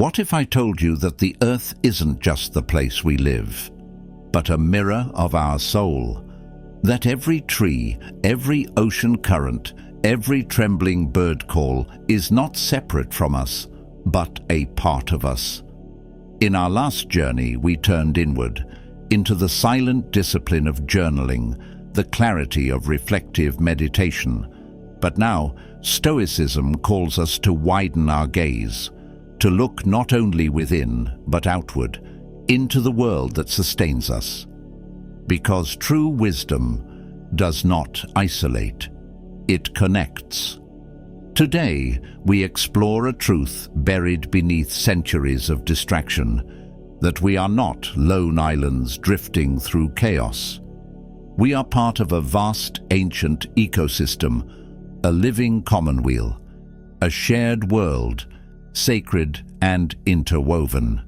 What if I told you that the earth isn't just the place we live, but a mirror of our soul? That every tree, every ocean current, every trembling bird call is not separate from us, but a part of us. In our last journey, we turned inward, into the silent discipline of journaling, the clarity of reflective meditation. But now, Stoicism calls us to widen our gaze, to look not only within, but outward, into the world that sustains us. Because true wisdom does not isolate, it connects. Today, we explore a truth buried beneath centuries of distraction, that we are not lone islands drifting through chaos. We are part of a vast, ancient ecosystem, a living commonweal, a shared world, sacred and interwoven.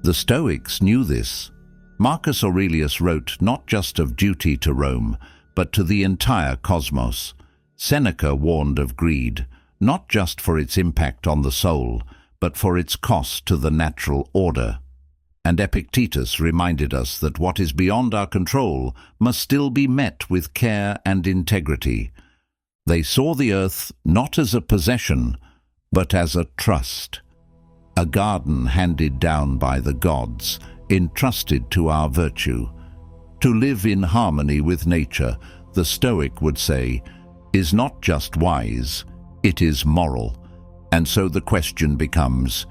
The Stoics knew this. Marcus Aurelius wrote not just of duty to Rome, but to the entire cosmos. Seneca warned of greed, not just for its impact on the soul, but for its cost to the natural order. And Epictetus reminded us that what is beyond our control must still be met with care and integrity. They saw the earth not as a possession, but as a trust, a garden handed down by the gods, entrusted to our virtue. To live in harmony with nature, the Stoic would say, is not just wise, it is moral. And so the question becomes,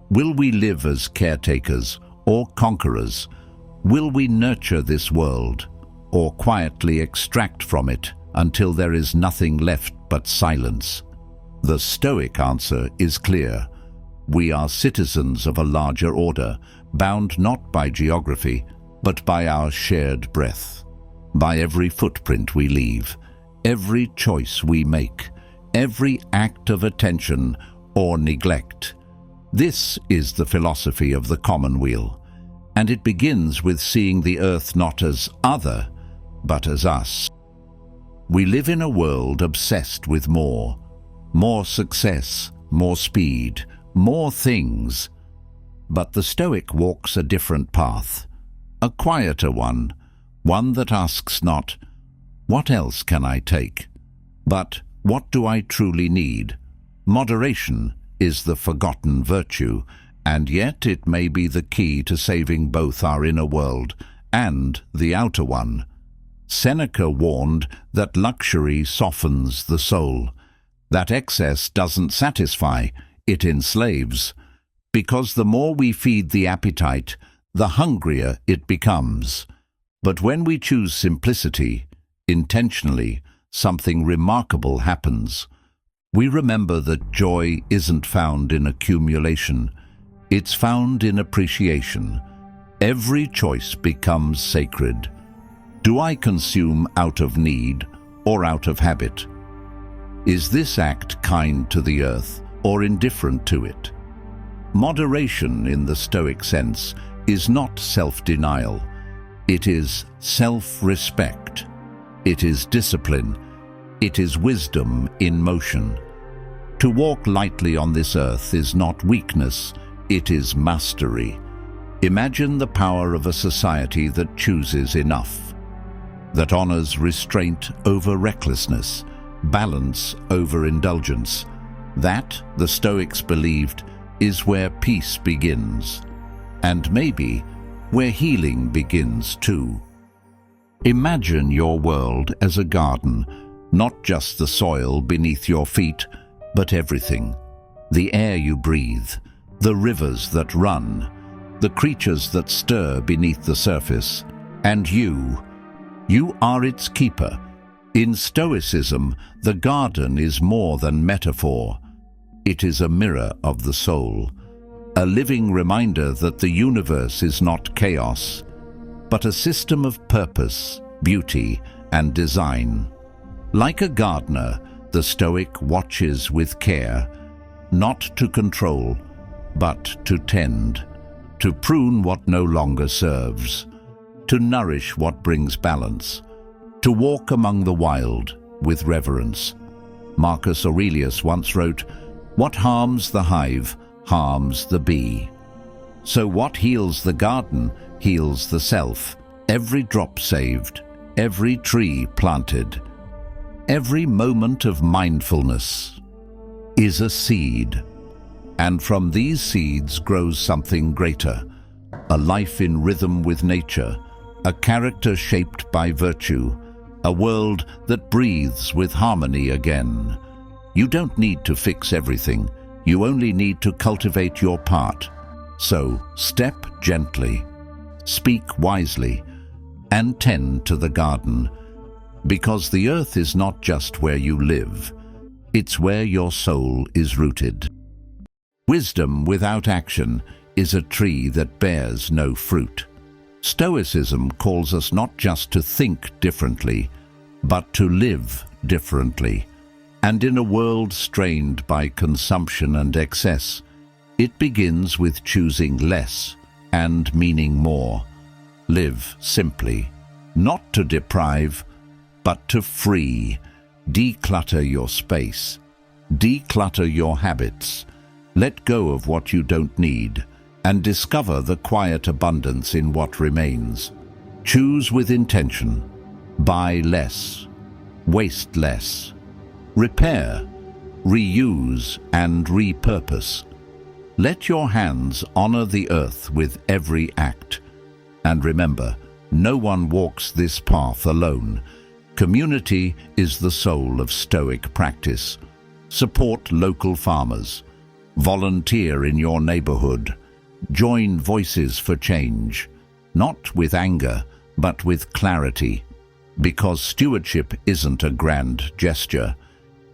will we live as caretakers or conquerors? Will we nurture this world, or quietly extract from it until there is nothing left but silence? The Stoic answer is clear. We are citizens of a larger order, bound not by geography, but by our shared breath, by every footprint we leave, every choice we make, every act of attention or neglect. This is the philosophy of the commonweal, and it begins with seeing the earth not as other, but as us. We live in a world obsessed with more success, more speed, more things. But the Stoic walks a different path, a quieter one that asks not, what else can I take? But, what do I truly need? Moderation is the forgotten virtue, and yet it may be the key to saving both our inner world and the outer one. Seneca warned that luxury softens the soul, that excess doesn't satisfy, it enslaves. Because the more we feed the appetite, the hungrier it becomes. But when we choose simplicity, intentionally, something remarkable happens. We remember that joy isn't found in accumulation, it's found in appreciation. Every choice becomes sacred. Do I consume out of need or out of habit? Is this act kind to the earth or indifferent to it? Moderation in the Stoic sense is not self-denial. It is self-respect. It is discipline. It is wisdom in motion. To walk lightly on this earth is not weakness, it is mastery. Imagine the power of a society that chooses enough, that honors restraint over recklessness, balance over indulgence. That, the Stoics believed, is where peace begins, and maybe where healing begins too. Imagine your world as a garden, not just the soil beneath your feet, but everything. The air you breathe, the rivers that run, the creatures that stir beneath the surface, and you are its keeper. In Stoicism, the garden is more than metaphor. It is a mirror of the soul, a living reminder that the universe is not chaos, but a system of purpose, beauty, and design. Like a gardener, the Stoic watches with care, not to control, but to tend, to prune what no longer serves, to nourish what brings balance, to walk among the wild with reverence. Marcus Aurelius once wrote, "What harms the hive harms the bee. So what heals the garden heals the self. Every drop saved, every tree planted, every moment of mindfulness is a seed. And from these seeds grows something greater, a life in rhythm with nature, a character shaped by virtue, a world that breathes with harmony again. You don't need to fix everything, you only need to cultivate your part. So step gently, speak wisely, and tend to the garden, because the earth is not just where you live, it's where your soul is rooted. Wisdom without action is a tree that bears no fruit. Stoicism calls us not just to think differently, but to live differently. And in a world strained by consumption and excess, it begins with choosing less and meaning more. Live simply, not to deprive, but to free. Declutter your space. Declutter your habits. Let go of what you don't need and discover the quiet abundance in what remains. Choose with intention. Buy less. Waste less. Repair, reuse, and repurpose. Let your hands honor the earth with every act. And remember, no one walks this path alone. Community is the soul of Stoic practice. Support local farmers. Volunteer in your neighborhood. Join voices for change, not with anger, but with clarity. Because stewardship isn't a grand gesture.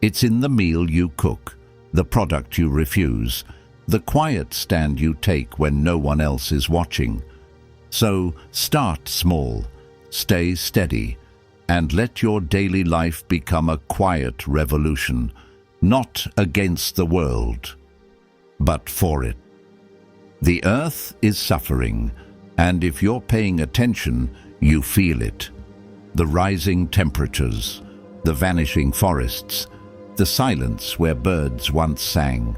It's in the meal you cook, the product you refuse, the quiet stand you take when no one else is watching. So start small, stay steady, and let your daily life become a quiet revolution, not against the world, but for it. The earth is suffering, and if you're paying attention, you feel it. The rising temperatures, the vanishing forests, the silence where birds once sang.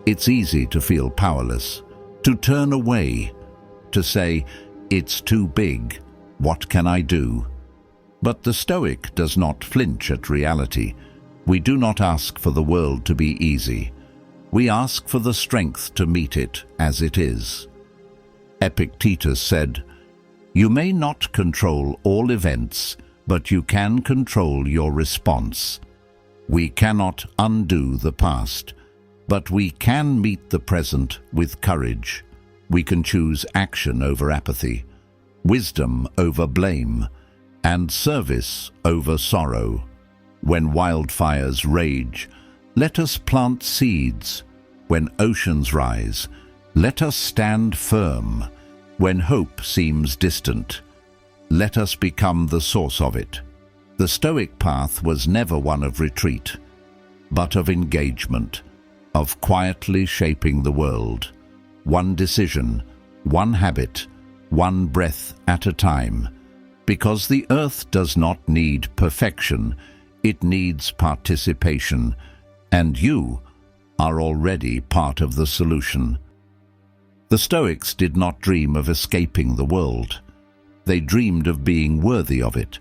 It's easy to feel powerless, to turn away, to say, "It's too big, what can I do?" But the Stoic does not flinch at reality. We do not ask for the world to be easy. We ask for the strength to meet it as it is. Epictetus said, "You may not control all events, but you can control your response." We cannot undo the past, but we can meet the present with courage. We can choose action over apathy, wisdom over blame, and service over sorrow. When wildfires rage, let us plant seeds. When oceans rise, let us stand firm. When hope seems distant, let us become the source of it. The Stoic path was never one of retreat, but of engagement, of quietly shaping the world. One decision, one habit, one breath at a time. Because the earth does not need perfection, it needs participation, and you are already part of the solution. The Stoics did not dream of escaping the world. They dreamed of being worthy of it.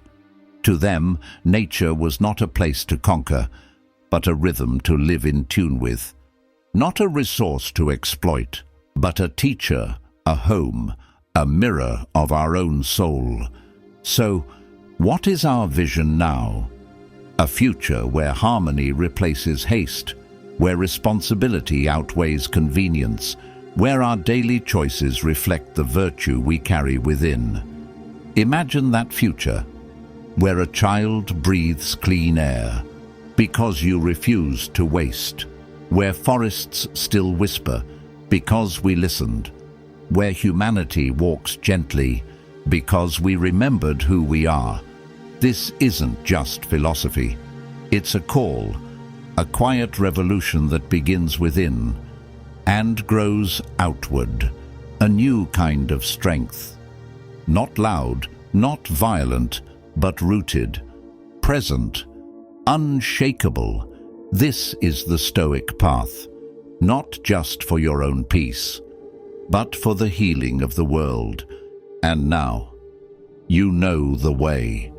To them, nature was not a place to conquer, but a rhythm to live in tune with. Not a resource to exploit, but a teacher, a home, a mirror of our own soul. So, what is our vision now? A future where harmony replaces haste, where responsibility outweighs convenience, where our daily choices reflect the virtue we carry within. Imagine that future, where a child breathes clean air because you refuse to waste, where forests still whisper because we listened, where humanity walks gently because we remembered who we are. This isn't just philosophy. It's a call, a quiet revolution that begins within and grows outward, a new kind of strength. Not loud, not violent, but rooted, present, unshakable. This is the Stoic path. not just for your own peace, but for the healing of the world. And now, you know the way.